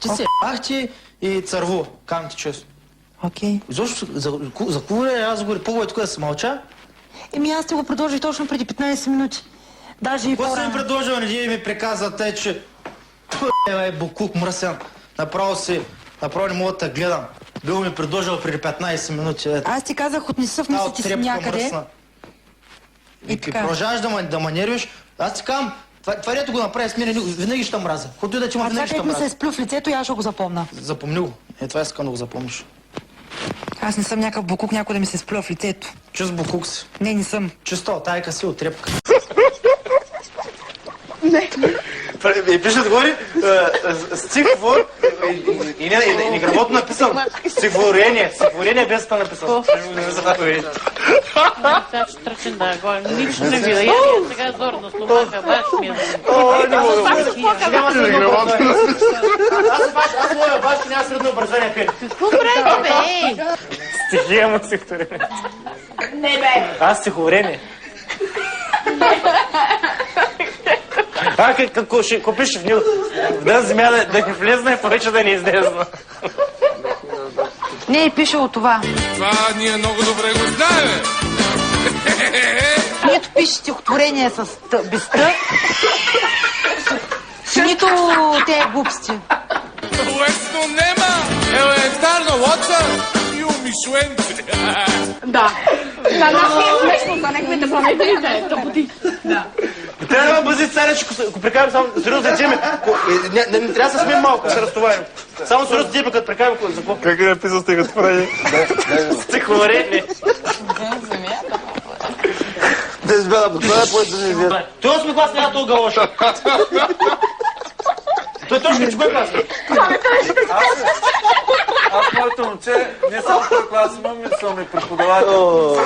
Че се бахти и църво, кам ти чест. Окей. Защо за какво разговори? По-го тук да се мълча? Аз ти го предложих точно преди 15 минути. Даже и Какво си ми по-рано. предложил, не ми приказа те, че букук мръсен. Направо не мога да гледам. Бил ми предложил преди 15 минути. Аз ти казах, отнеса в мислите си някъде. И продължаваш да ме нервиш. Аз ти казвам, това дето го направи с мен, винаги ще мразя. Който и да ти ма, винаги ще това, ми се мразя. е сплю в лицето и аз ще го запомна. Запомни го. Това искам да го запомниш. Аз не съм някакъв букук, някой да ми се сплю в лицето. Чист букук си. Не съм. Чисто, тайка си от репка. Не. И пише отгоре, стихвор, и неграмотно написал, стихворение без това написал. Сега ще тръчен да го... Нищо не видя. Я сега зорно сломаха, баш ми е. Аз моя баш няма средно образование пели. Какво правите, бе? Стихия му стихворение. Не, бе. Аз стихворение. Какво пише в него? В ден земя да не влезна и повече да не излезна. Не е пишело това. Това ние много добре го знаем. Нито пише стихотворение с без т, нито те глупости. Лесно нема. Елементарно, Уотсън. И умишленци. Да. На нас не е смешно, за неговите планети. Тъпоти. Да. Трябва да ме бъзи царя, че ако прекарам само сериозно теме. Не трябва да се смеем малко, да се разтоварим. Само сериозно теме, като прекарам за какво? Как е написал стихотворение? Стихворение. Да избяда, по това е поет за неизвестно. Той 8 клас няма толкова лошо. Той точно че кой клас? Аз моето момче не само в клас имам, и съм и преподавател.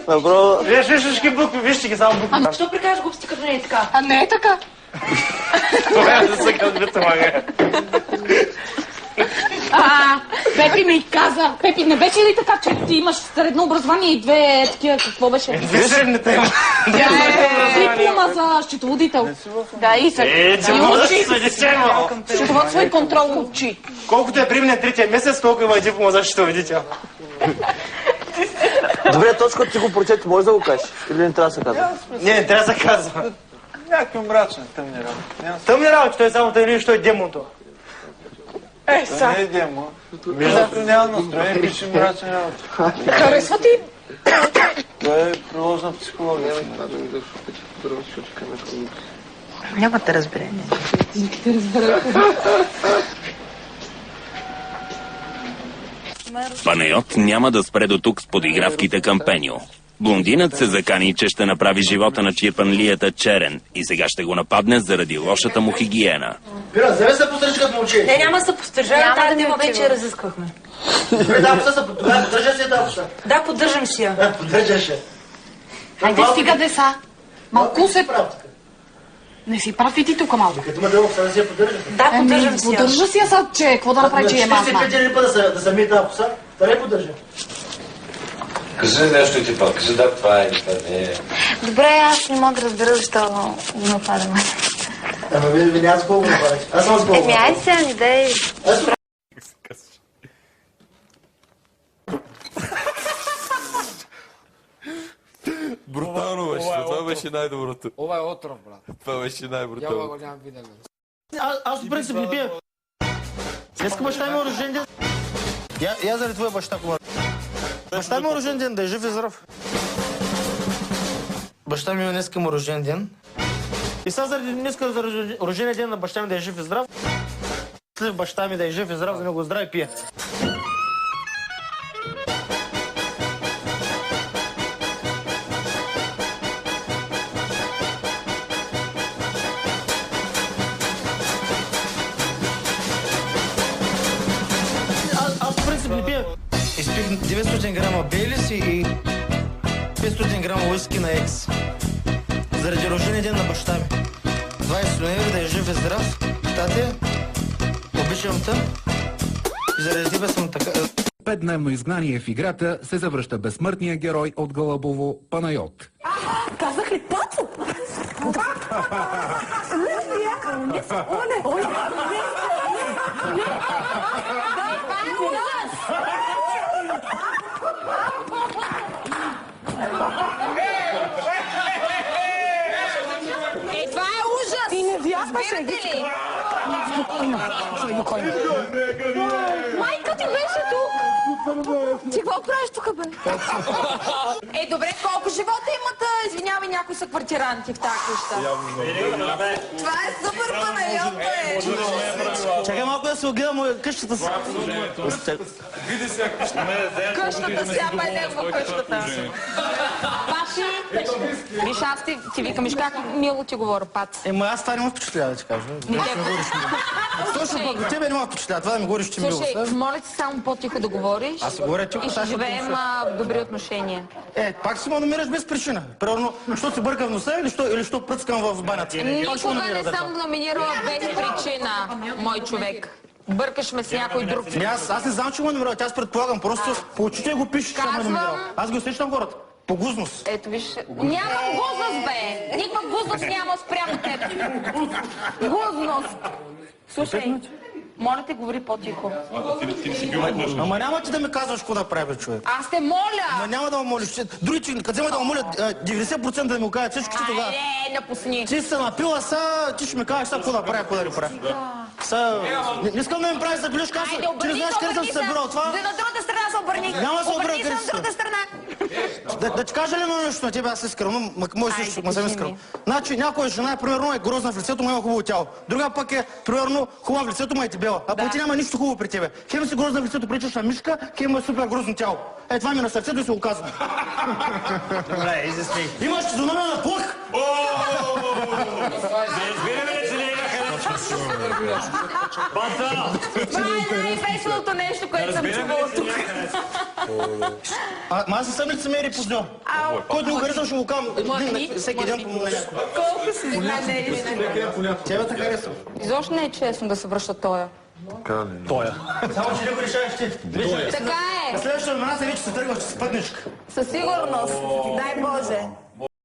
Направо... Виж ги букви, вижте ги само букви. Ама защо прикажеш глупости, като не е така? А не е така. Това е да се където мага. Пепи ми каза. Пепи, не беше ли така, че ти имаш средно образование и две такива, какво беше? Две средните има. Диплома за счетоводител. Да, и са. Че може да се съдисема. Счетоводство и контрол учи. Колкото е применен третия месец, толкова има диплома за счетоводител. Добре, точно ти го прочети, може да го кажеш? Или не трябва да се казва? Не трябва да се казва. Някакви мрачни, тъмни работи. Тъмни работи, той само тъй нещо е демото. Това не е демо. Между няма настроение, пише мрачни работи. Харесва ти? Това е приложна психология. Няма да разбере. Панайот няма да спре до тук с подигравките към Пеньо. Блондинът се закани, че ще направи живота на чирпанлията черен и сега ще го нападне заради лошата му хигиена. Пира, вземе се посрещи като момче. Не, няма да се постържа, тази тема вече разисквахме. Да, поддържа си да пса. Да, поддържам си я. Поддържаш я. Хайде, стига деса. Малко се... прав. Не си прав и ти тук малко. Като ма дълго, сега си я поддържаш. Да, поддържам си я. Поддържа си я сега, че какво да направи, че е мазна. 45 път да се мие тази коса, да не поддържа. Кажи нещо и ти пак. Кажи да, това е, това не е. Добре, аз не мога да разбера защо го нападаме. Ама ви няма за колко направиш. Аз само за колко. Айде сега ни дай. Брутално беше, това беше най-доброто. Това е отров, брат. Това беше Яла най-брутално. го нямам виден. Аз по принцип не пия. Днеска баща ми е рожден ден. Я заради твоя баща, кумар. Баща ми е рожден ден, да е жив и здрав. Баща ми днеска му рожден ден. И сега заради днеска заради рождения ден на баща ми да е жив и здрав, след баща ми да е жив и здрав, за него здраве пие. Аз по принцип не пия. Изпих 900 грама Бейлис и 500 грама уиски на Екс. Заради рождения ден на баща ми. 20 ноември да е жив и здрав. Тате, обичам те. И заради тебе съм така... 5-дневно изгнание в играта се завръща безсмъртния герой от Гълъбово Панайот. Казах ли Пацо? Това е ужас! Ти не вярваш, Разбирате ли? Спокойно. Майка ти беше тук! Ти какво правиш тук, бе? Добре, колко живота имат, извинявай, някои са квартиранти в тази къща? Това е супер, Панайот, бе! Чакай малко да се огледам къщата си. Къщата си, ама е в къщата. Паши, виж, аз ти викам, виж как мило ти говоря, Пат. Аз това не ме впечатлява, да ти кажа. Точно пък до тебе не ме впечатлява, това да ми говориш, че мило. Слушай, моля ти само по-тихо да говориш. Аз говоря тихо, и ще живеем в добри отношения. Пак си ме намираш без причина. Примерно, що се бърка в носа или що пръскам в банята. Никога не съм номинирала без причина, мой човек. Бъркаш ме с някой друг. Аз не знам, че го намирам. Аз предполагам, просто по очите го пише, че ме намирал. Аз го усещам хората. По гузност. Ето виж, нямам гузност, бе! Никаква гузност няма спрямо теб. Гузност! Слушай, моля те, говори по-тихо. Ама няма ти да ми казваш какво да прави, човек. Аз те моля! Ама няма да ме молиш. Други, че къде ме да ме молят, 90% да ми го кажат всички тогава. Айде, напусни. Ти се напила, ти ще ми кажеш какво да правя, какво да не правя. Не искам да ми правиш забележка, че не знаеш къде съм се събирал това. На другата страна се обърни. Няма да се обърна Обърни се къде на си. другата страна. Да ти кажа ли едно нещо на тебе, аз искрено, мой също, ма съм искрено. Значи някоя жена е примерно е грозна в лицето, но има хубаво тяло. Друга пък е примерно хубава в лицето, ма е дебела. А ти няма нищо хубаво при тебе. Хем си грозна в лицето, причаш на мишка, хем е супер грозно тяло. Това ми на сърцето и се го казвам. Добре, изясни. Имаш физиономия на плъх! Това е най-веселото нещо, което съм чувала тук. Аз не съм лицемери по дел. Който не го харесвам, ще го кам всеки ден по някой. Колко си наистина. Тебе те харесвам. Изобщо не е честно да се връща тоя. Само, че не го решаваш ти. Така е. На следващата номинация вече се тръгваш, че си пътничка. Със сигурност. Дай Боже.